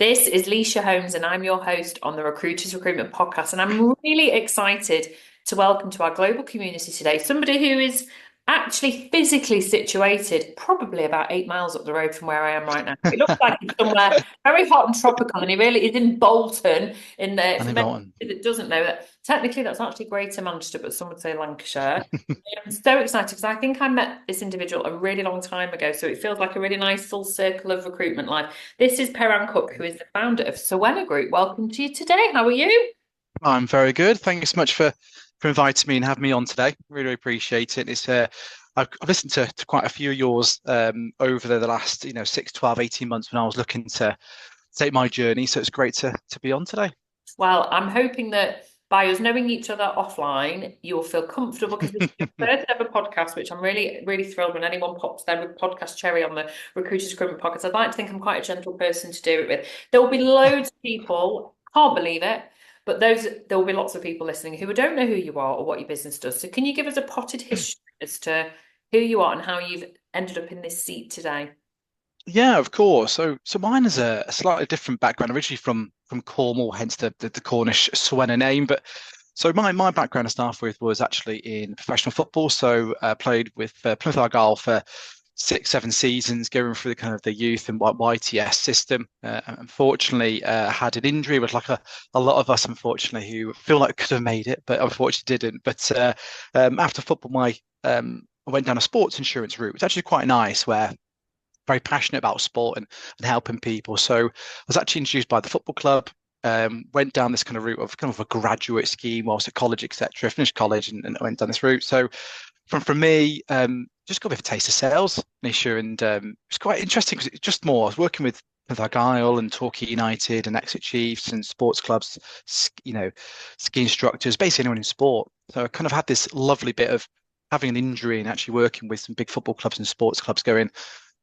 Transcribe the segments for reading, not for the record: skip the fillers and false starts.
This is Lysha Holmes, and I'm your host on the Recruiters Recruitment podcast. And I'm really excited to welcome to our global community today somebody who is actually physically situated probably about 8 miles up the road from where I am right now. It looks like he's somewhere very hot and tropical, and he really is in Bolton. For Annie many Bolton. that doesn't know that, technically that's actually Greater Manchester, but some would say Lancashire. I'm so excited because I think I met this individual a really long time ago, so it feels like a really nice full circle of recruitment life. This is Perann Cooke, who is the founder of Sowena Group. Welcome to you today. How are you? I'm very good. Thank you so much for inviting me and having me on today. Really appreciate it. I've listened to quite a few of yours over the last 6, 12, 18 months when I was looking to take my journey. So it's great to be on today. Well, I'm hoping that by us knowing each other offline, you'll feel comfortable because this is your first ever podcast, which I'm really, really thrilled when anyone pops their podcast cherry on the Recruiters Recruitment podcast. I'd like to think I'm quite a gentle person to do it with. There will be loads of people, can't believe it, but there will be lots of people listening who don't know who you are or what your business does. So can you give us a potted history as to who you are and how you've ended up in this seat today? Yeah, of course. So mine is a slightly different background, originally from Cornwall, hence the Cornish Sowena name. But so my background to start with was actually in professional football. So played with Plymouth Argyle for 6, 7 seasons, going through the kind of the youth and YTS system. Unfortunately, had an injury, was like a lot of us, unfortunately, who feel like could have made it, but unfortunately didn't. But after football, I went down a sports insurance route. It's actually quite nice, where very passionate about sport and helping people. So I was actually introduced by the football club. Went down this kind of route of kind of a graduate scheme whilst at college, etc. Finished college and went down this route. So from me, just got a bit of a taste of sales, Nisha, and it's quite interesting because it's just more. I was working with Argyle and Torquay United and Exeter Chiefs and sports clubs, ski instructors, basically anyone in sport. So I kind of had this lovely bit of having an injury and actually working with some big football clubs and sports clubs going,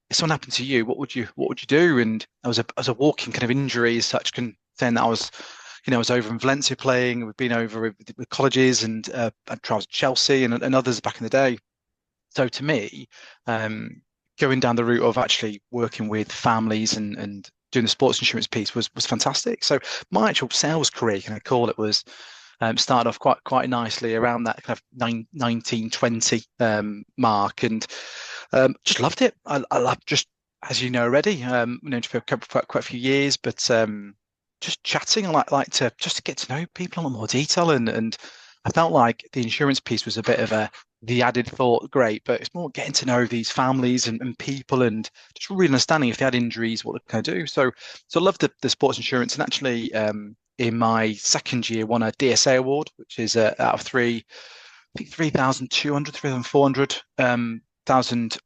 if someone happened to you, what would you do? And I was a walking kind of injury as such, saying that I was over in Valencia playing. We've been over with colleges and I tried Chelsea and others back in the day. So to me, going down the route of actually working with families and doing the sports insurance piece was fantastic. So my actual sales career, can I call it, was started off quite nicely around that kind of 1920 mark, and just loved it. I love, just as you know already, known you for quite a few years, but just chatting. I like to just to get to know people in a lot more detail, and I felt like the insurance piece was a bit of the added thought, great, but it's more getting to know these families and people, and just really understanding if they had injuries, what they can do. So I love the sports insurance, and actually in my second year won a DSA award, which is out of three, I think 3,200, 3,400 thousand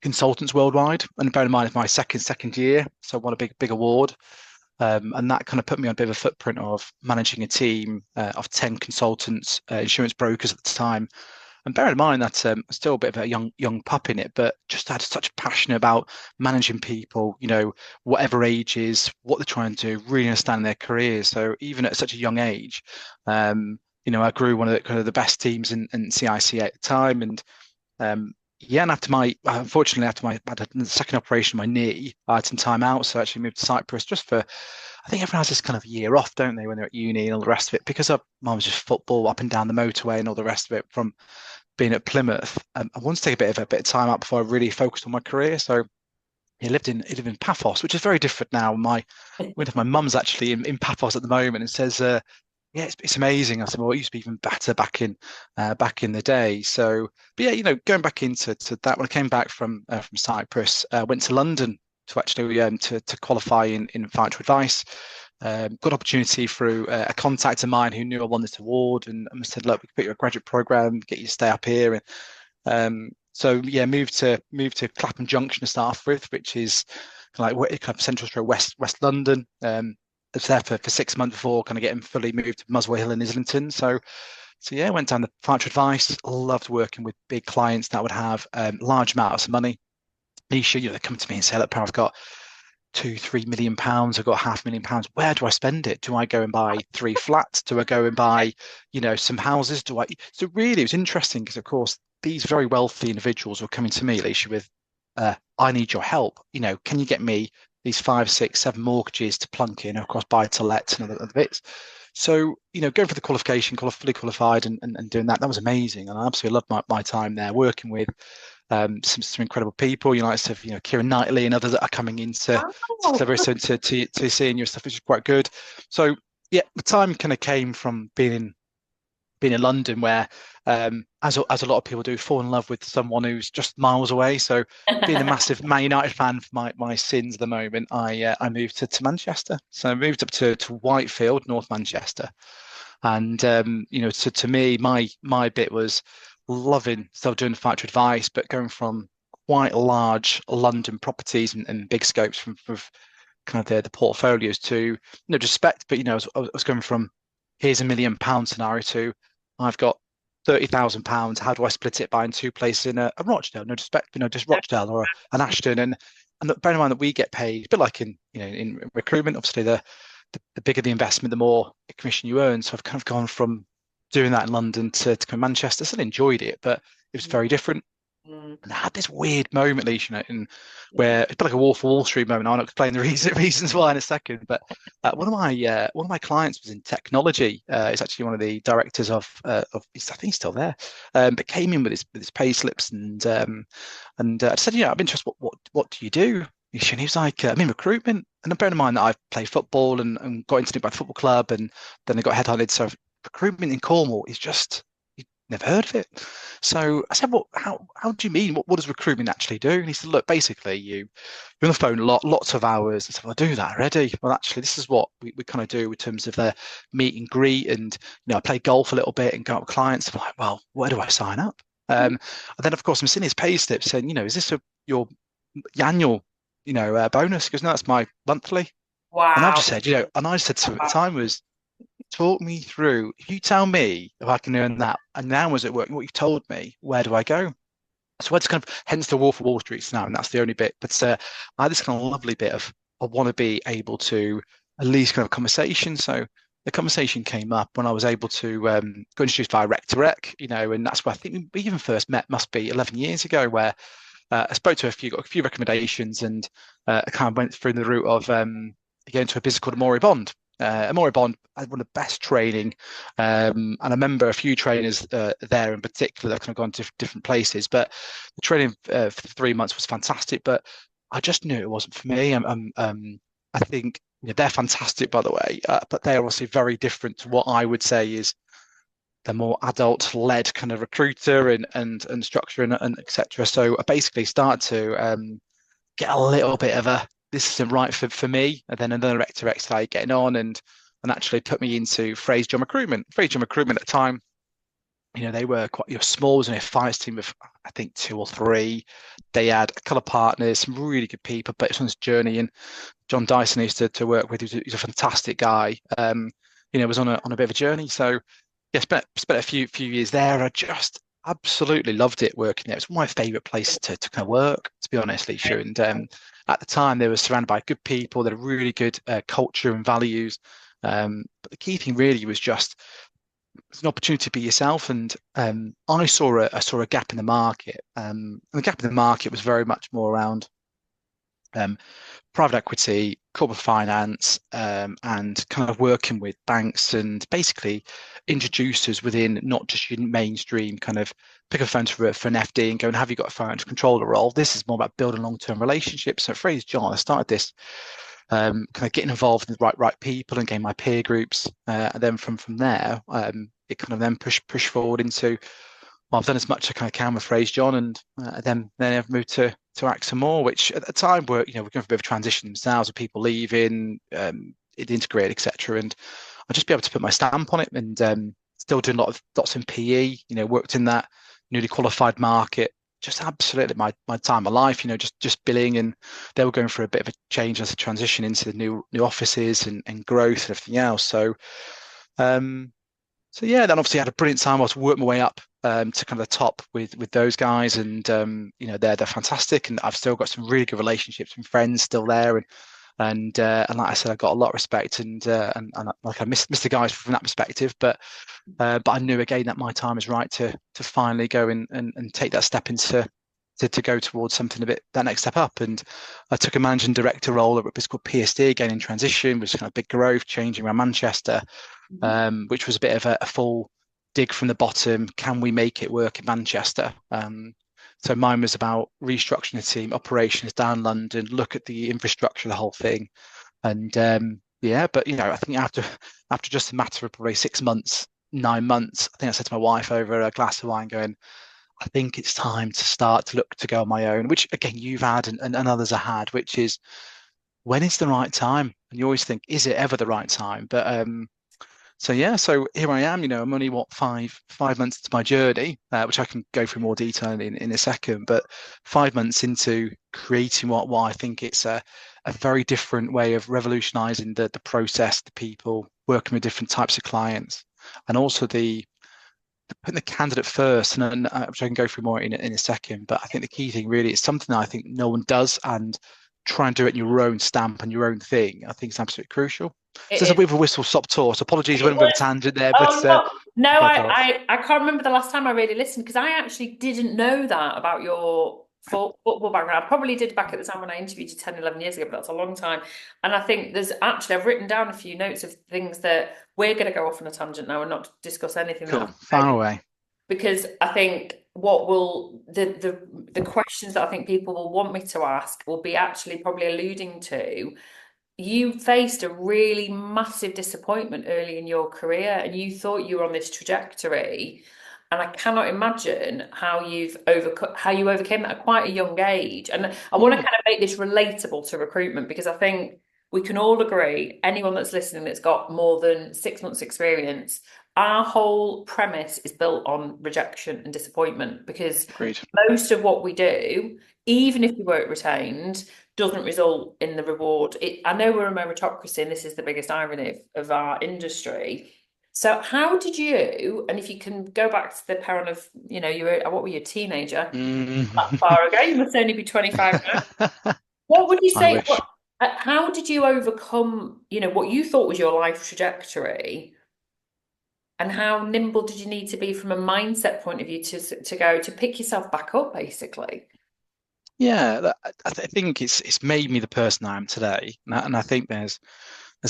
consultants worldwide. And bear in mind, it's my second year, so I won a big award. And that kind of put me on a bit of a footprint of managing a team of 10 consultants, insurance brokers at the time. And bear in mind that I'm still a bit of a young pup in it, but just had such a passion about managing people, whatever age is, what they're trying to do, really understanding their careers. So even at such a young age, I grew one of the kind of the best teams in CIC at the time. And yeah, and unfortunately, after I had a second operation on my knee, I had some time out. So I actually moved to Cyprus just for, I think everyone has this kind of year off, don't they, when they're at uni and all the rest of it, because mine was just football up and down the motorway and all the rest of it from being at Plymouth. I wanted to take a bit of time out before I really focused on my career. So he lived in Paphos, which is very different now. My mum's actually in Paphos at the moment and says, yeah, it's amazing. I said, well, it used to be even better back in the day. So, but yeah, going back into that, when I came back from Cyprus, went to London to actually to qualify in financial advice. Good opportunity through a contact of mine who knew I won this award, and said, look, we can put you a graduate program, get you to stay up here. And so yeah, moved to Clapham Junction to start off with, which is kind of central stroke West London. I was there for 6 months before kind of getting fully moved to Muswell Hill in Islington. So yeah, went down the financial advice. Loved working with big clients that would have large amounts of money. Nisha, they come to me and say, look, I've got 2, 3 million pounds. I've got £500,000. Where do I spend it? Do I go and buy 3 flats? Do I go and buy, some houses? So really, it was interesting because, of course, these very wealthy individuals were coming to me, Alicia, with I need your help. Can you get me these 5, 6, 7 mortgages to plunk in across buy to let and other bits? So, going for the qualification, fully qualified and doing that was amazing. And I absolutely loved my time there working with some incredible people, like stuff, Kieran Knightley and others that are coming into Wow. very soon to seeing your stuff, which is quite good. So yeah, the time kind of came from being in London, where as a lot of people do, fall in love with someone who's just miles away. So being a massive Man United fan for my sins at the moment, I moved to Manchester. So I moved up to Whitefield, North Manchester, and to me, my bit was loving still doing factory advice, but going from quite large London properties and big scopes from kind of the portfolios to just spec, but I was going from here's £1 million scenario to I've got £30,000. How do I split it buying two places in a Rochdale? No disrespect, just Rochdale or an Ashton, and bear in mind that we get paid, a bit like in recruitment. Obviously, the bigger the investment, the more commission you earn. So I've kind of gone from doing that in London to Manchester. Still enjoyed it, but it was very different. And I had this weird moment, Lysha, where it's like a Wolf of Wall Street moment. I'll not explain the reasons why in a second. But one of my clients was in technology. He's actually one of the directors of I think he's still there, but came in with his pay slips and I said, I'm interested. What do you do? And he was like, I'm in recruitment. And bear in mind that I've played football and got into it by the football club, and then I got headhunted. So recruitment in Cornwall is just, never heard of it. So I said, well, how do you mean? What does recruitment actually do? And he said, look, basically you're on the phone a lot, lots of hours. I said, well, I do that already. Well, actually, this is what we kind of do in terms of the meet and greet. And, I play golf a little bit and go out with clients. I'm like, well, where do I sign up? And then, of course, I'm seeing his pay slip saying, is this your annual, bonus? He goes, no, that's my monthly. And I've Wow. just said, and I said to him at the time was, talk me through. If you tell me if I can earn that, and now as it working, what you've told me, where do I go? So it's kind of hence the Wolf of Wall Street now, and that's the only bit. But I had this kind of lovely bit of I want to be able to at least kind of conversation. So the conversation came up when I was able to go introduced by Rec to Rec, and that's where I think we even first met. Must be 11 years ago, where I spoke to got a few recommendations, and I kind of went through the route of going to a business called Amore Bond. Amore Bond had one of the best training, and I remember a few trainers there in particular that kind of gone to different places. But the training for 3 months was fantastic, but I just knew it wasn't for me. I think they're fantastic, by the way, but they're obviously very different to what I would say is the more adult-led kind of recruiter and structure and etc. So I basically started to get a little bit of a this isn't right for me. And then another rector started getting on and actually put me into Phrase John Recruitment. Phrase John Recruitment at the time, they were quite small. It was only a finance team of I think 2 or 3. They had a couple of partners, some really good people, but it's on this journey. And John Dyson I used to work with, he's a fantastic guy. Was on a bit of a journey. So yeah, spent a few years there. I just absolutely loved it working there. It's one of my favourite places to kind of work, to be honest, Lysha. And at the time, they were surrounded by good people. They had a really good culture and values. But the key thing really was just it's an opportunity to be yourself. And I saw a gap in the market. And the gap in the market was very much more around private equity, corporate finance, and kind of working with banks and basically introducers within not just your mainstream kind of pick a phone for an FD and go and have you got a financial controller role. This is more about building long-term relationships. So Phrase John, I started this kind of getting involved in the right people and getting my peer groups. And then from there, it kind of then push forward into I've done as much as I kind of can with Phrase John, and then I've moved to AXA more, which at the time we're going for a bit of a transition themselves with people leaving, it integrated, etc. And I'll just be able to put my stamp on it, and still doing lots in PE. Worked in that newly qualified market, just absolutely my time of life. Just billing, and they were going for a bit of a change as a transition into the new offices and growth and everything else. So yeah, then obviously I had a brilliant time. I was working my way up to kind of the top with those guys, and they're fantastic, and I've still got some really good relationships and friends still there, and like I said, I got a lot of respect, and like I missed the guys from that perspective, but I knew again that my time is right to finally go and take that step into to go towards something a bit that next step up. And I took a managing director role at a business called PSD, again in transition, which was kind of big growth, changing around Manchester, which was a bit of a full dig from the bottom. Can we make it work in Manchester? So mine was about restructuring the team, operations down London, look at the infrastructure, the whole thing. And yeah, but I think after just a matter of probably 6 months, 9 months, I think I said to my wife over a glass of wine, going, I think it's time to start to look to go on my own, which again you've had and others have had, which is when is the right time? And you always think, is it ever the right time? But so yeah, so here I am. I'm only 5 months into my journey, which I can go through more detail in a second. But 5 months into creating what I think it's a very different way of revolutionising the process, the people, working with different types of clients, and also the putting the candidate first, and which I can go through more in a second. But I think the key thing really is something that I think no one does, and try and do it in your own stamp and your own thing. I think it's absolutely crucial. So there's a It bit of a whistle stop tour. So apologies, I is. went a bit of a tangent there, but Oh, no, digress. I can't remember the last time I really listened because I actually didn't know that about your football background. I probably did back at the time when I interviewed you 10, 11 years ago, but that's a long time. And I think I've written down a few notes of things that we're going to go off on a tangent now and not discuss anything that Cool, I've far spoken, away. because I think what will the questions that I think people will want me to ask will be actually probably alluding to you faced a really massive disappointment early in your career and you thought you were on this trajectory. And I cannot imagine how you overcame that at quite a young age. And I want to Mm, kind of make this relatable to recruitment because I think we can all agree, anyone that's listening that's got more than 6 months experience, our whole premise is built on rejection and disappointment because agreed. most of what we do, even if we weren't retained, doesn't result in the reward. I know we're a meritocracy, and this is the biggest irony of our industry. So, how did you? And if you can go back to the parent of, you were what were you, a teenager that Mm. far ago? You must only be 25 now. What would you I say? wish. How did you overcome, what you thought was your life trajectory, and how nimble did you need to be from a mindset point of view to pick yourself back up, basically? Yeah, I think it's made me the person I am today, and I think there's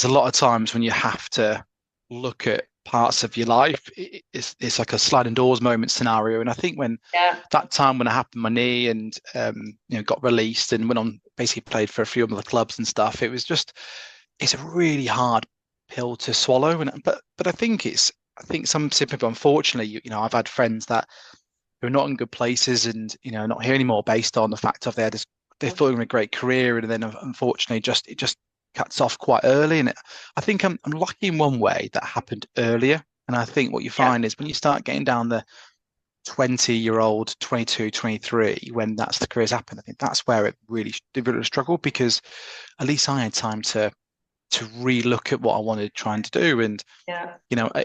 a lot of times when you have to look at parts of your life. It's like a sliding doors moment scenario, and I think when Yeah. that time when I happened my knee and got released and went on basically played for a few other clubs and stuff, it's a really hard pill to swallow, and but I think some people, unfortunately, I've had friends that who are not in good places and not here anymore based on the fact of they thought they were in a great career and then unfortunately it just cuts off quite early. And I think I'm lucky in one way that happened earlier. And I think what you Yeah. find is when you start getting down the 20-year-old, 22, 23, when that's the careers happen, I think that's where it really struggled because at least I had time to relook at what I wanted trying to do. And Yeah.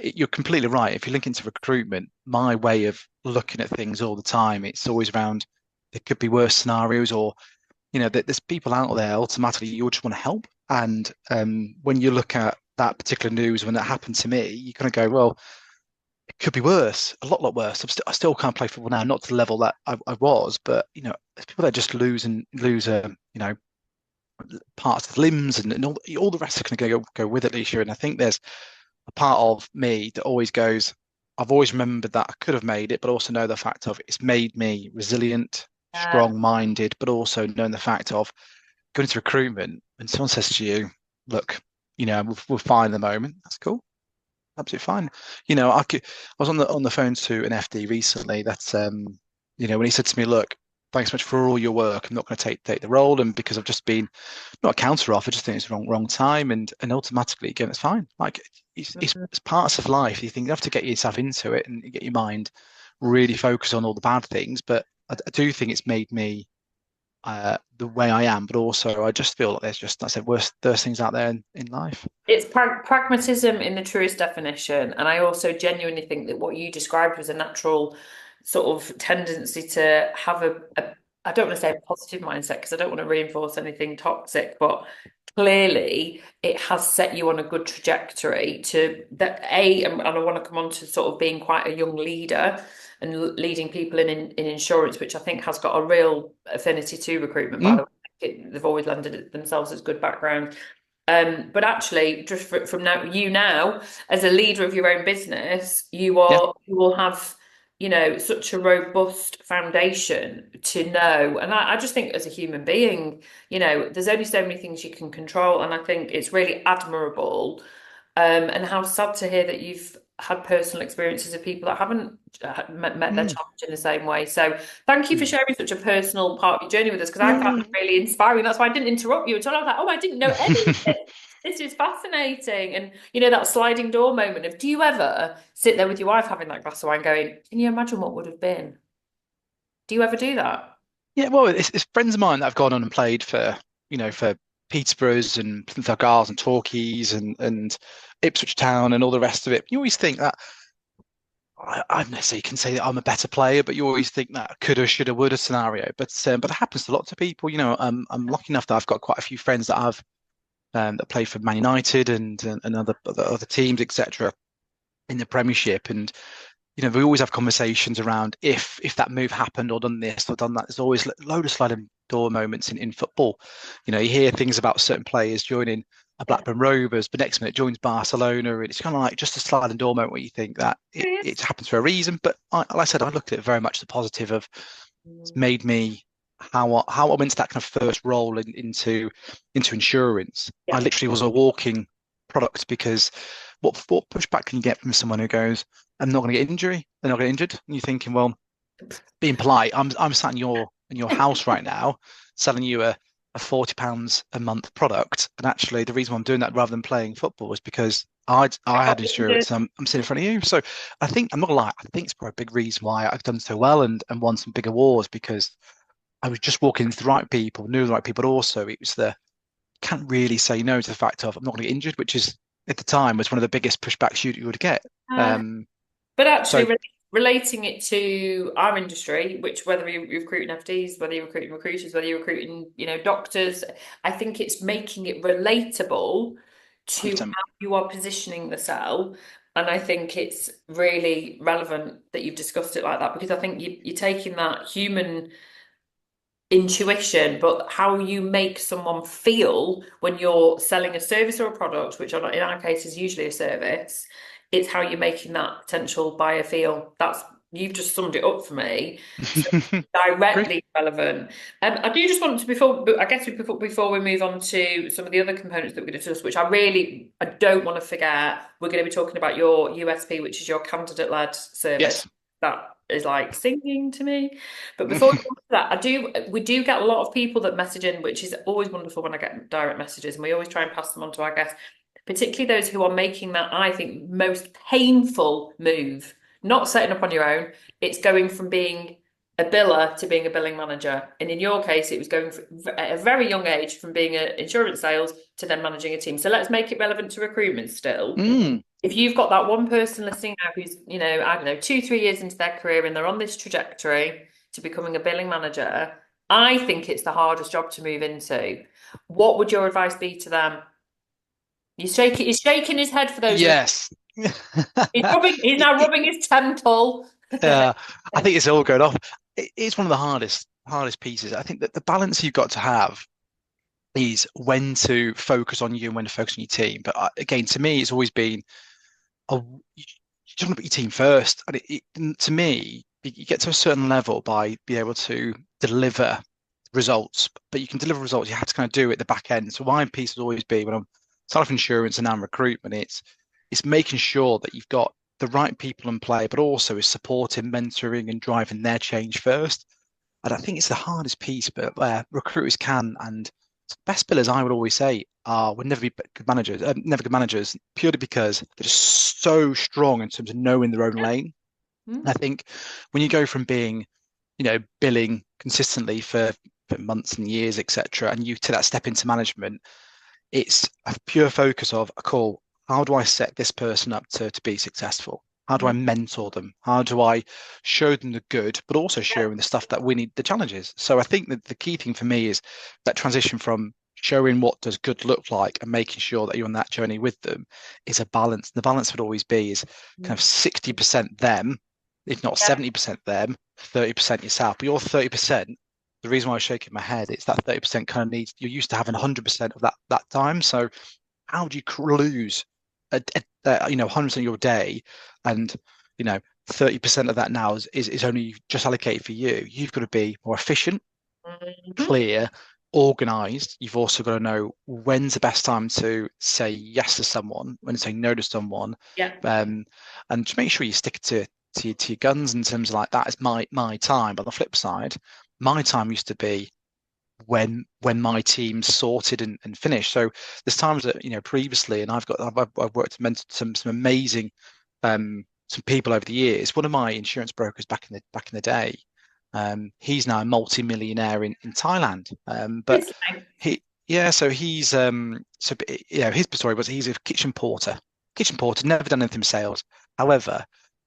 you're completely right. If you link into recruitment, my way of looking at things all the time, it's always around there could be worse scenarios, or there's people out there automatically you just want to help. And when you look at that particular news when that happened to me, you kind of go, well, it could be worse, a lot worse. I still can't play football now, not to the level that I was, but there's people that just lose parts of limbs and all the rest are going to go with it, Lysha. And I think there's a part of me that always goes, I've always remembered that I could have made it, but also know the fact of it's made me resilient, Yeah. strong-minded, but also knowing the fact of going into recruitment and someone says to you, look, we'll find the moment. That's cool. Absolutely fine. I was on the phone to an FD recently that's when he said to me, look, thanks so much for all your work. I'm not going to take the role, and because I've just been not a counter offer, just think it's the wrong time, and automatically again it's fine. Like Mhm. it's parts of life. You think you have to get yourself into it and get your mind really focused on all the bad things. But I do think it's made me the way I am, but also I just feel like there's just, like I said, worse things out there in life. It's pragmatism in the truest definition. And I also genuinely think that what you described was a natural sort of tendency to have I don't want to say a positive mindset because I don't want to reinforce anything toxic, but clearly it has set you on a good trajectory to that and I want to come on to sort of being quite a young leader and leading people in insurance, which I think has got a real affinity to recruitment, by Mm, the way. They've always lended it themselves as good background. But actually, just from now, you now, as a leader of your own business, yeah. you will have, such a robust foundation to know. And I just think as a human being, there's only so many things you can control. And I think it's really admirable. And how sad to hear that you've had personal experiences of people that haven't met their Mm, challenge in the same way. So thank you for mm. sharing such a personal part of your journey with us, because I found Yeah. it really inspiring. That's why I didn't interrupt you until I was like, oh, I didn't know any of this. This is fascinating. And that sliding door moment of, do you ever sit there with your wife having that glass of wine going, can you imagine what would have been? Do you ever do that? Yeah, well, it's friends of mine that have gone on and played for, for Peterboroughs and Plymouth Argyles and Torquays and Ipswich Town and all the rest of it. You always think that I don't necessarily can say that I'm a better player, but you always think that coulda, shoulda, woulda scenario. But it happens to lots of people. I'm lucky enough that I've got quite a few friends that I've that play for Man United and other teams, etc. in the Premiership, and we always have conversations around if that move happened or done this or done that. There's always a load of sliding door moments in football. You hear things about certain players joining a Yeah. Blackburn Rovers, but next minute joins Barcelona, and it's kind of like just a sliding door moment where you think that it happens for a reason. But like I said, I look at it very much the positive of it's made me how I went to that kind of first role into insurance. I Yeah. literally was a walking product because what pushback can you get from someone who goes, I'm not going to get injury. They're not going to get injured. And you're thinking, well, being polite, I'm sat in your house right now, selling you a £40 a month product. And actually, the reason why I'm doing that rather than playing football is because I had insurance. And I'm sitting in front of you. So I think I'm not gonna lie. I think it's probably a big reason why I've done so well and won some big awards because I was just walking into the right people, knew the right people. But also, it was the can't really say no to the fact of I'm not going to get injured, which is at the time was one of the biggest pushbacks you would get. Uh, Um, But actually, so relating it to our industry, which whether you're recruiting FDs, whether you're recruiting recruiters, whether you're recruiting, doctors, I think it's making it relatable to 100%. how you are positioning the cell. And I think it's really relevant that you've discussed it like that, because I think you're taking that human intuition, but how you make someone feel when you're selling a service or a product, which in our case is usually a service, it's how you're making that potential buyer feel. You've just summed it up for me. So Agree. directly relevant. I do just want to before we move on to some of the other components that we're going to discuss, which I don't want to forget. We're going to be talking about your USP, which is your candidate-led service. Yes. That is like singing to me. But before we go to that, we do get a lot of people that message in, which is always wonderful when I get direct messages, and we always try and pass them on to our guests, particularly those who are making that, I think, most painful move, not setting up on your own. It's going from being a biller to being a billing manager. And in your case, it was going at a very young age from being an insurance sales to then managing a team. So let's make it relevant to recruitment still. Mm. If you've got that one person listening now who's, I don't know, 2, 3 years into their career and they're on this trajectory to becoming a billing manager, I think it's the hardest job to move into. What would your advice be to them? He's shaking his head for those listening. Yes. He's now rubbing his temple. Uh, I think it's all going off. It's one of the hardest pieces. I think that the balance you've got to have is when to focus on you and when to focus on your team. But again, to me, it's always been you just want to put your team first. And to me, you get to a certain level by being able to deliver results, but you can deliver results. You have to kind of do it at the back end. So my piece has always been when I'm self insurance and now I'm recruitment, it's making sure that you've got the right people in play, but also is supporting, mentoring, and driving their change first. And I think it's the hardest piece, but where recruiters can and best billers, I would always say, would never be good managers, never good managers, purely because they're just so strong in terms of knowing their own lane. And I think when you go from being, billing consistently for months and years, etc., and you take that step into management, it's a pure focus of cool. How do I set this person up to be successful? How do I mentor them? How do I show them the good, but also show them the stuff that we need, the challenges? So I think that the key thing for me is that transition from showing what does good look like and making sure that you're on that journey with them is a balance. The balance would always be is kind of 60% them, if not Yeah. 70% them, 30% yourself. But your 30%, the reason why I was shaking my head, it's that 30% kind of needs, you're used to having 100% of that time. So how do you lose 100% of your day, and 30% of that now is only just allocated for you? You've got to be more efficient, Mhm. clear, organized. You've also got to know when's the best time to say yes to someone, when to say no to someone, Yeah. and just make sure you stick to your guns in terms of like that is my time. But on the flip side, my time used to be when my team sorted and finished. So there's times that previously, and I've worked and mentored some amazing some people over the years. One of my insurance brokers back in the day, he's now a multi-millionaire in Thailand. But It's like, he yeah, so he's his story was he's a kitchen porter, never done anything with sales. However,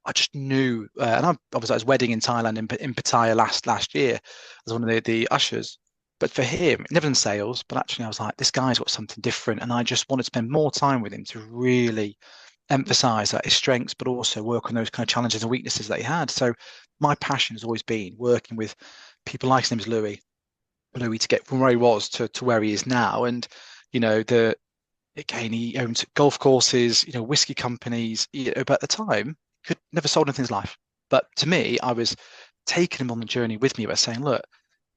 I just knew, and I was at his wedding in Thailand in Pattaya last year as one of the ushers. But for him, never done sales, but actually I was like, this guy's got something different. And I just wanted to spend more time with him to really emphasize that his strengths, but also work on those kind of challenges and weaknesses that he had. So my passion has always been working with people like his name is Louis to get from where he was to where he is now. And, the again, he owns golf courses, whiskey companies, but at the time could never sold anything in his life. But to me, I was taking him on the journey with me by saying, look,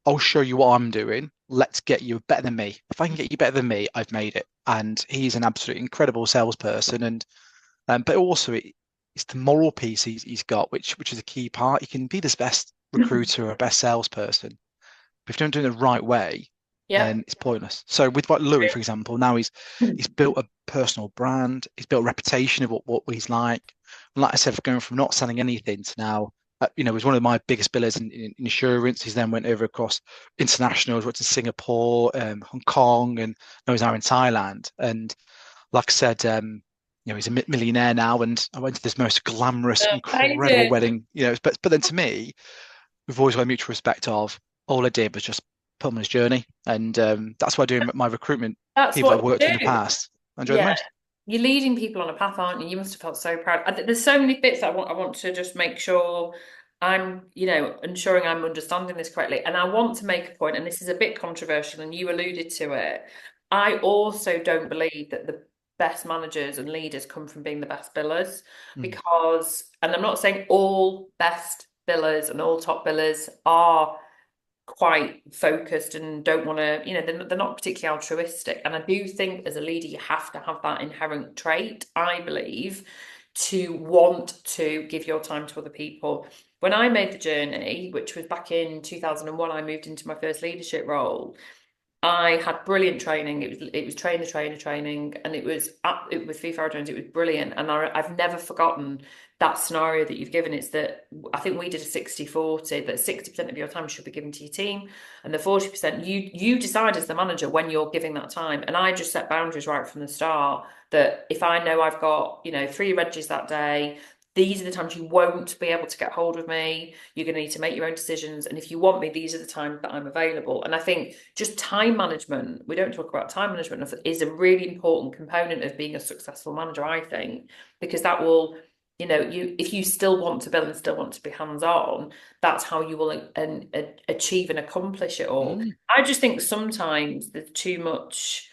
I'll show you what I'm doing. Let's get you better than me. If I can get you better than me, I've made it. And he's an absolutely incredible salesperson. And but also it's the moral piece he's got, which is a key part. You can be the best recruiter or best salesperson, but if you don't do it the right way, yeah. then it's pointless. So with what Louis, for example, now he's built a personal brand. He's built a reputation of what he's like. And like I said, going from not selling anything to now, he was one of my biggest billers in insurance. He's then went over across internationals, went to Singapore, Hong Kong, and now he's now in Thailand. And like I said, he's a millionaire now, and I went to this most glamorous, incredible Amazing. wedding. But then to me, we've always got a mutual respect of all I did was just put him on his journey, and that's why doing my recruitment, That's people what I've worked with you in the do. past, I enjoy the Yeah. most. You're leading people on a path, aren't you? You must have felt so proud. There's so many bits that I want to just make sure I'm, ensuring I'm understanding this correctly. And I want to make a point, and this is a bit controversial, and you alluded to it. I also don't believe that the best managers and leaders come from being the best billers Mm. because, and I'm not saying all best billers and all top billers are quite focused and don't want to, they're not particularly altruistic. And I do think as a leader, you have to have that inherent trait, I believe, to want to give your time to other people. When I made the journey, which was back in 2001, I moved into my first leadership role. I had brilliant training. It was trainer training, and it was FIFA Jones. It was brilliant, and I've never forgotten that scenario that you've given. It's that I think we did a 60-40, that 60% of your time should be given to your team, and the 40% you decide as the manager when you're giving that time. And I just set boundaries right from the start that if I know I've got 3 regs that day, these are the times you won't be able to get hold of me. You're going to need to make your own decisions. And if you want me, these are the times that I'm available. And I think just time management, we don't talk about time management enough, is a really important component of being a successful manager, I think, because that will, if you still want to build and still want to be hands-on, that's how you will achieve and accomplish it all. Mm. I just think sometimes there's too much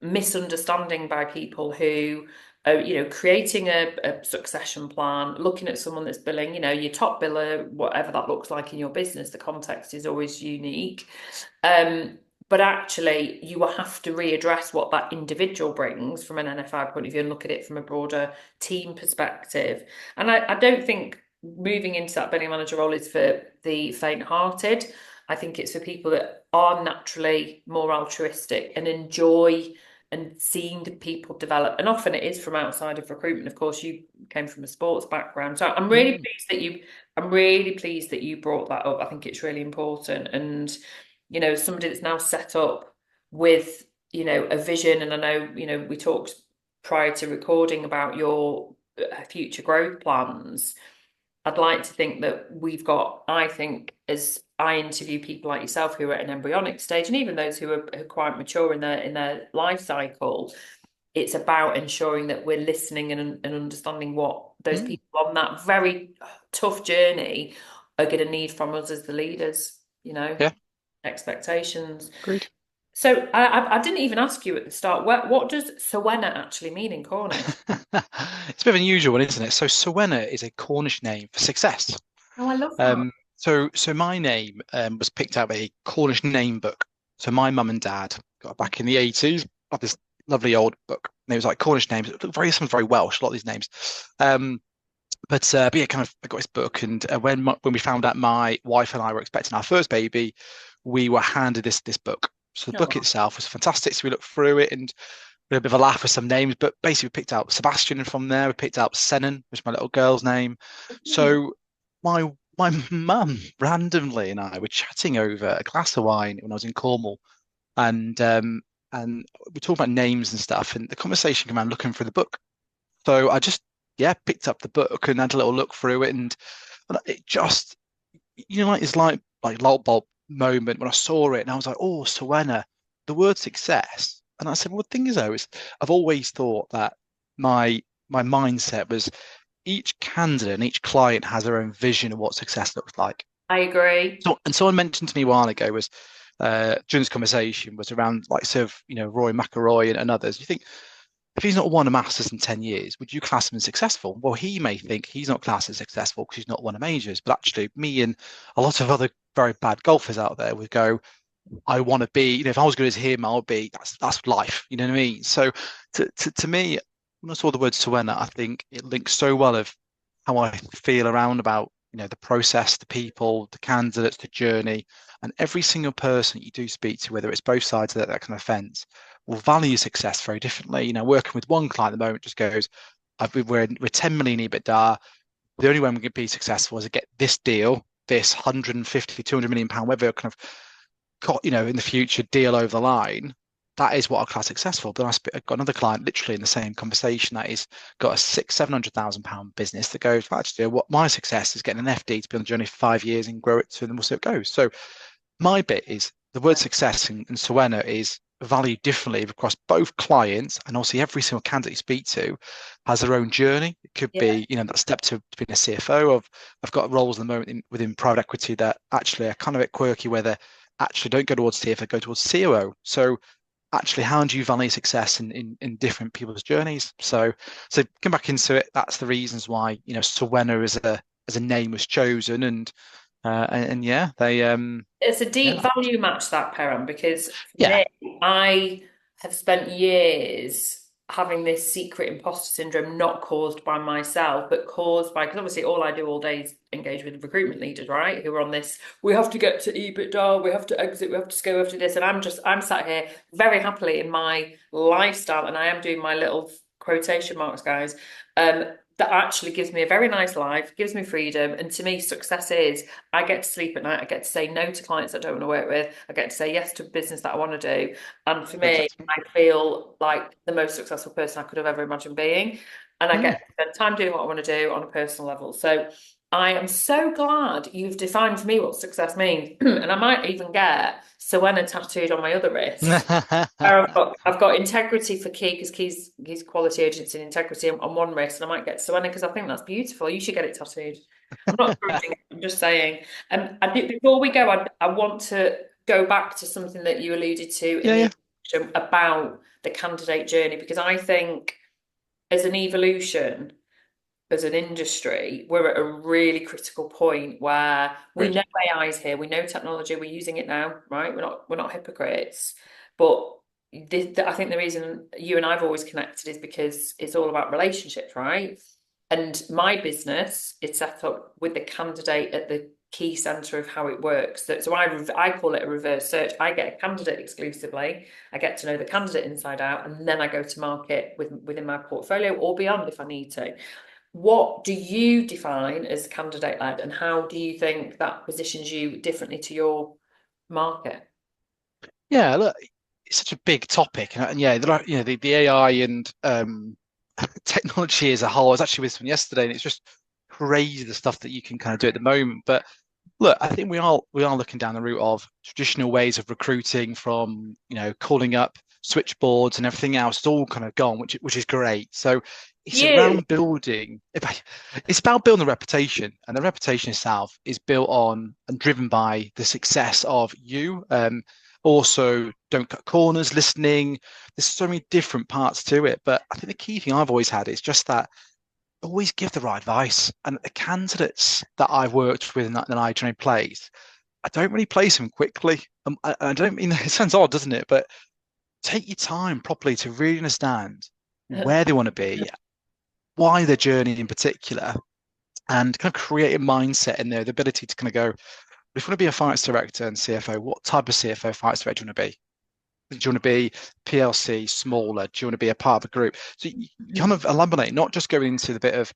misunderstanding by people who are, creating a succession plan, looking at someone that's billing, your top biller, whatever that looks like in your business, the context is always unique. But actually, you will have to readdress what that individual brings from an NFI point of view and look at it from a broader team perspective. And I don't think moving into that billing manager role is for the faint-hearted. I think it's for people that are naturally more altruistic and enjoy and seeing the people develop. And often it is from outside of recruitment. Of course, you came from a sports background. So Mm. I'm really pleased that you brought that up. I think it's really important. And, somebody that's now set up with, a vision. And I know, we talked prior to recording about your future growth plans. I'd like to think that we've got, I think, as I interview people like yourself who are at an embryonic stage, and even those who are quite mature in their life cycle. It's about ensuring that we're listening and understanding what those Mm, people on that very tough journey are going to need from us as the leaders, yeah, expectations. agreed. So I didn't even ask you at the start, what does Sowena actually mean in Cornish? It's a bit of an unusual one, isn't it? So Sowena is a Cornish name for success. Oh, I love that. So my name was picked out of a Cornish name book. So my mum and dad got it back in the 80s, got this lovely old book. And it was like Cornish names. It looked very Welsh, a lot of these names. Um, but yeah, kind of I got this book, and when we found out my wife and I were expecting our first baby, we were handed this book. So the book Oh, itself was fantastic. So we looked through it and we had a bit of a laugh with some names, but basically we picked out Sebastian from there. We picked out Senan, which is my little girl's name. So my mum randomly and I were chatting over a glass of wine when I was in Cornwall, and we talked about names and stuff, and the conversation came around looking for the book. So I just picked up the book and had a little look through it, and it just like this light bulb moment when I saw it, and I was like, oh, Sowena, the word success. And I said, well, the thing is though, I've always thought that my mindset was each candidate and each client has their own vision of what success looks like. I agree. So, and someone mentioned to me a while ago was during this conversation was around like sort of Roy McIlroy and others. You think if he's not won a Masters in 10 years, would you class him as successful? Well, he may think he's not classed as successful because he's not won a majors, but actually me and a lot of other very bad golfers out there would go, I want to be, if I was good as him, I would be, that's life. You know what I mean? So to me, when I saw the word Sowena, I think it links so well of how I feel around about, the process, the people, the candidates, the journey, and every single person you do speak to, whether it's both sides of that kind of fence, will value success very differently. Working with one client at the moment just goes, we're 10 million EBITDA. The only way we can be successful is to get this deal, this 150, 200 million pound, whether kind of got, in the future deal over the line. That is what I class successful. But I've got another client literally in the same conversation that is got a £700,000 business that goes, well, actually, what my success is getting an FD to be on the journey for 5 years and grow it to, and then we'll see how it goes. So my bit is the word success in Sowena is valued differently across both clients, and also every single candidate you speak to has their own journey. It could be, that step to being a CFO. I've got roles at the moment within private equity that actually are kind of a bit quirky, where they actually don't go towards CFO, go towards COO. So actually, how do you value success in different people's journeys? So come back into it. That's the reasons why Sowena as a name was chosen, and yeah, they It's a deep yeah value match, that, Perran, because for yeah me, I have spent years having this secret imposter syndrome, not caused by myself, but caused by, because obviously all I do all day is engage with recruitment leaders, right? Who are on this, we have to get to EBITDA, we have to exit, we have to scale, we have to do this. And I'm sat here very happily in my lifestyle, and I am doing my little quotation marks, guys. That actually gives me a very nice life, gives me freedom. And to me, success is I get to sleep at night. I get to say no to clients I don't want to work with. I get to say yes to business that I want to do. And for me, exactly. I feel like the most successful person I could have ever imagined being. And I Mm. get to spend time doing what I want to do on a personal level. So I am so glad you've defined for me what success means. And I might even get Sowena tattooed on my other wrist. I've got integrity for Key, because Key's quality agency and integrity on one wrist, and I might get Sowena because I think that's beautiful. You should get it tattooed. I'm not encouraging it, I'm just saying. Before we go, I want to go back to something that you alluded to in Yeah, the yeah, introduction about the candidate journey, because I think as an evolution, as an industry, we're at a really critical point where we great. know AI is here, we know technology, we're using it now, right? We're not hypocrites, but I think the reason you and I've always connected is because it's all about relationships, right? And my business is set up with the candidate at the key center of how it works. So I call it a reverse search. I get a candidate exclusively. I get to know the candidate inside out, and then I go to market within my portfolio or beyond if I need to. What do you define as candidate led, and how do you think that positions you differently to your market? Yeah, look, it's such a big topic, and yeah, the AI and technology as a whole. I was actually with someone yesterday, and it's just crazy the stuff that you can kind of do at the moment. But Look, I think we are looking down the route of traditional ways of recruiting from, calling up switchboards and everything else. It's all kind of gone, which is great. So it's You. around building. It's about building a reputation, and the reputation itself is built on and driven by the success of you. Also, don't cut corners, listening. There's so many different parts to it, but I think the key thing I've always had is just that always give the right advice. And the candidates that I've worked with and that I try and place, I don't really place them quickly. I don't mean it sounds odd, doesn't it? But take your time properly to really understand where they want to be, why their journey in particular, and kind of create a mindset in there, the ability to kind of go, if you want to be a finance director and CFO, what type of CFO finance director do you want to be? Do you want to be PLC, smaller? Do you want to be a part of a group? So you kind of eliminate, not just going into the bit of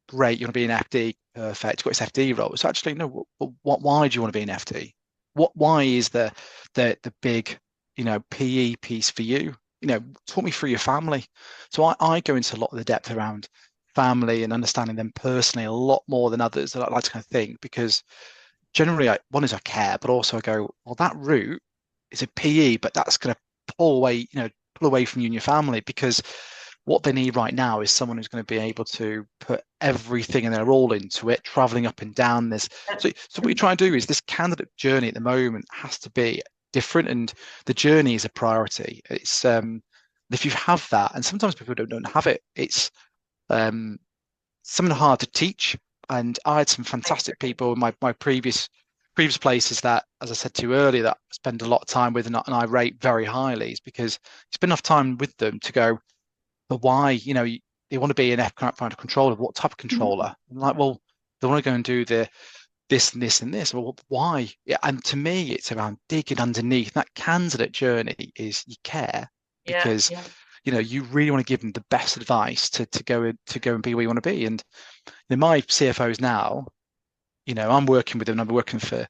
great, you want to be an FD, perfect, you've got this FD role. It's actually no, why do you want to be an FD? Why is the big, PE piece for you? Talk me through your family. So I go into a lot of the depth around family and understanding them personally a lot more than others that I like to kind of think, because generally one is I care, but also I go, well, that route is a PE, but that's going to pull away from you and your family, because what they need right now is someone who's going to be able to put everything and their all into it, traveling up and down this. So what you try and do is this candidate journey at the moment has to be different, and the journey is a priority. It's if you have that, and sometimes people don't have it, it's something hard to teach. And I had some fantastic people in my previous places that, as I said to you earlier, that I spend a lot of time with, and I rate very highly, is because you spend enough time with them to go, but why? You want to be an financial controller. What type of controller? I'm like, well, they want to go and do this and this and this. Well, why? Yeah, and to me, it's around digging underneath. That candidate journey is you care Yeah, because yeah, you really want to give them the best advice to go and be where you want to be. And my CFOs now, I'm working with them. I've been working for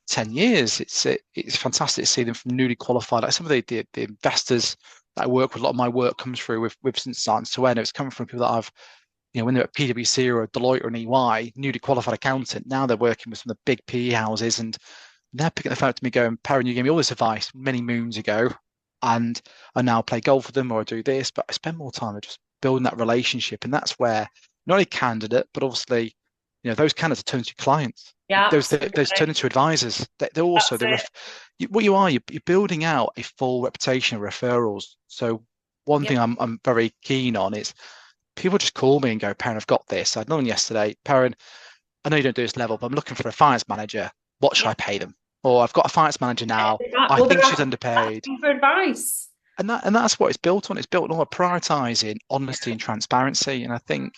10 years. It's fantastic to see them from newly qualified. Like some of the investors that I work with, a lot of my work comes through with St. Sowena. It's coming from people that I've, when they're at PwC or Deloitte or an EY, newly qualified accountant. Now they're working with some of the big PE houses, and they're picking the phone up to me going, Perran, you gave me all this advice many moons ago, and I now play golf with them or I do this, but I spend more time just building that relationship. And that's where not only candidate, but obviously, those candidates turn to clients. yeah, Those absolutely. turn into advisors. They're also That's it. what you are. You're building out a full reputation of referrals. So one Yeah, thing I'm very keen on is people just call me and go, Perran, I've got this. I had one yesterday. Perran, I know you don't do this level, but I'm looking for a finance manager. What should yeah. I pay them? Or I've got a finance manager now. I Well, think they're she's underpaid. asking for advice. And that's what it's built on. It's built on prioritizing honesty and transparency. And I think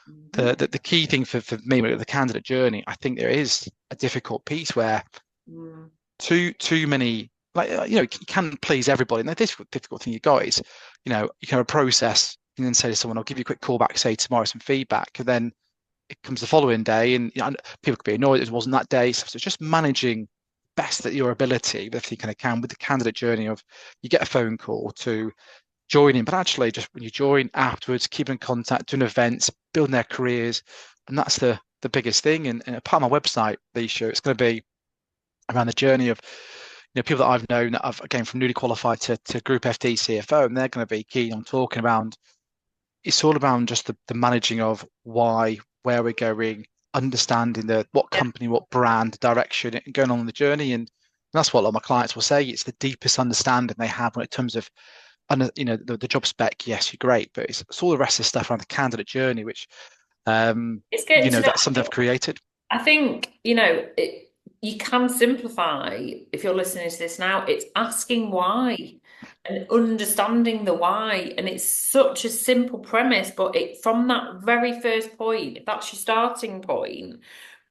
Mhm. the key thing for me with the candidate journey, I think there is a difficult piece where Mm. too many, like, you can please everybody. And the difficult thing you got is, you can have a process and then say to someone, I'll give you a quick call back, say tomorrow some feedback. And then it comes the following day, and people could be annoyed it wasn't that day. So it's just managing best at your ability with everything kind of can with the candidate journey of you get a phone call to join in, but actually just when you join afterwards, keeping in contact, doing events, building their careers, and that's the biggest thing. And a part of my website, Lysha, it's going to be around the journey of people that I've known that I've again from newly qualified to Group FD CFO, and they're going to be keen on talking around. It's all around just the managing of why, where we're going, understanding the what Yeah. company, what brand, direction, and going on the journey. And that's what a lot of my clients will say. It's the deepest understanding they have when it comes of, and the job spec. Yes, you're great, but it's all the rest of the stuff around the candidate journey, which It's getting to that's something know. I've created. I think, you can simplify if you're listening to this now, it's asking why and understanding the why. And it's such a simple premise, but from that very first point, if that's your starting point,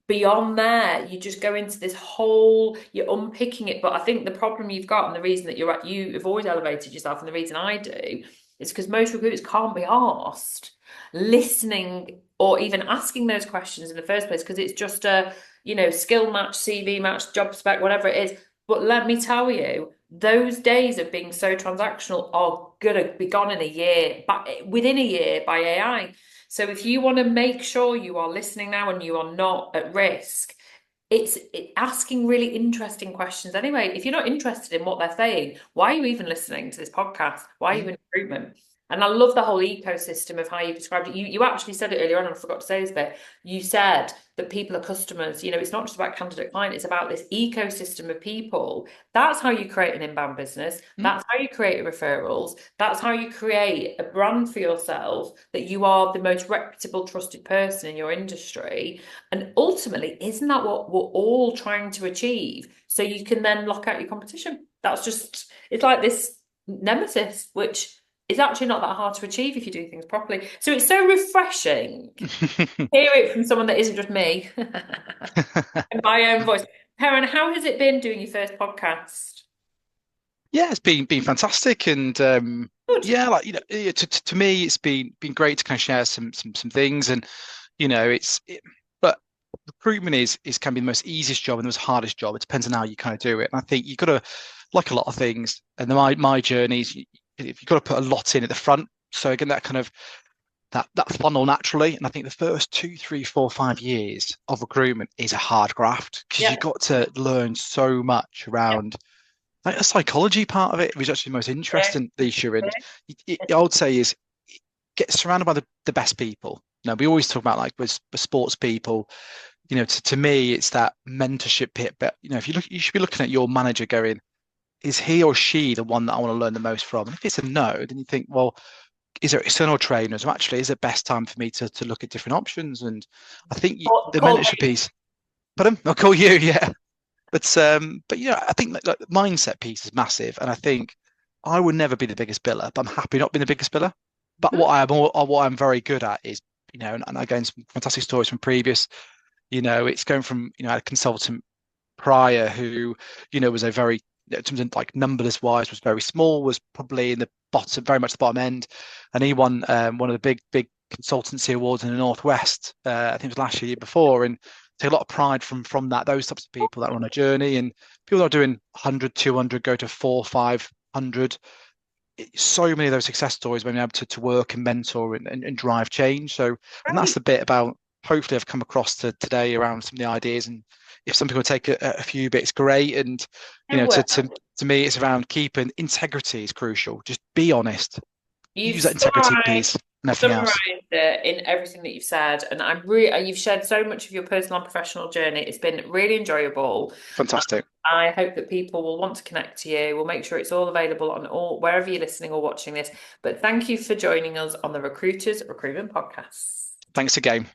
beyond there, you just go into this whole, you're unpicking it. But I think the problem you've got, and the reason that you have always elevated yourself, and the reason I do, is because most recruiters can't be asked listening or even asking those questions in the first place, because it's just a, skill match, CV match, job spec, whatever it is. But let me tell you, those days of being so transactional are gonna be gone in a year, but within a year by AI. So if you want to make sure you are listening now and you are not at risk, it's asking really interesting questions anyway. If you're not interested in what they're saying, why are you even listening to this podcast? Why are you Mm. in recruitment? And I love the whole ecosystem of how you described it. You actually said it earlier on, and I forgot to say this bit. You said that people are customers. It's not just about candidate client, it's about this ecosystem of people. That's how you create an inbound business. Mm. That's how you create referrals. That's how you create a brand for yourself that you are the most reputable, trusted person in your industry. And ultimately, isn't that what we're all trying to achieve? So you can then lock out your competition. It's like this nemesis, which is actually not that hard to achieve if you do things properly. So it's so refreshing to hear it from someone that isn't just me and my own voice. Perran, how has it been doing your first podcast? Yeah, it's been fantastic, and Good. yeah, like to me, it's been great to kind of share some things, and but recruitment is can be the most easiest job and the most hardest job. It depends on how you kind of do it, and I think you've got to, like a lot of things, and my journeys, you've got to put a lot in at the front. So again, that kind of that funnel naturally, and I think the first 2, 3, 4, 5 years of recruitment is a hard graft because Yeah. you've got to learn so much Yeah. around like the psychology part of it, which is actually the most Yeah. interesting, Lysha. And I would say is get surrounded by the best people. Now, we always talk about like with sports people, to me, it's that mentorship bit. But, if you should be looking at your manager going, is he or she the one that I want to learn the most from? And if it's a no, then you think, well, is there external trainers? Or actually, is it best time for me to look at different options? And I think the Call mentorship me. piece, pardon, I'll call you, yeah. But I think like the mindset piece is massive, and I think I would never be the biggest biller, but I'm happy not being the biggest biller. But what I'm very good at is, and again, some fantastic stories from previous. It's going from I had a consultant prior who, was a very in terms of like numbers wise was very small, was probably in the bottom, very much the bottom end, and he won one of the big consultancy awards in the Northwest. I think it was last year before, and take a lot of pride from that. Those types of people that are on a journey, and people that are doing 100, 200, go to 4, 500. So many of those success stories when you're able to work and mentor and drive change. So, and that's Right. the bit about hopefully I've come across today around some of the ideas. And if some people take a few bits, great. And No way. to me, it's around keeping integrity is crucial. Just be honest. You've Use that integrity summarized piece, nothing else. summarized it in everything that you've said, and you've shared so much of your personal and professional journey. It's been really enjoyable. Fantastic. I hope that people will want to connect to you. We'll make sure it's all available on all wherever you're listening or watching this. But thank you for joining us on the Recruiters Recruitment Podcast. Thanks again.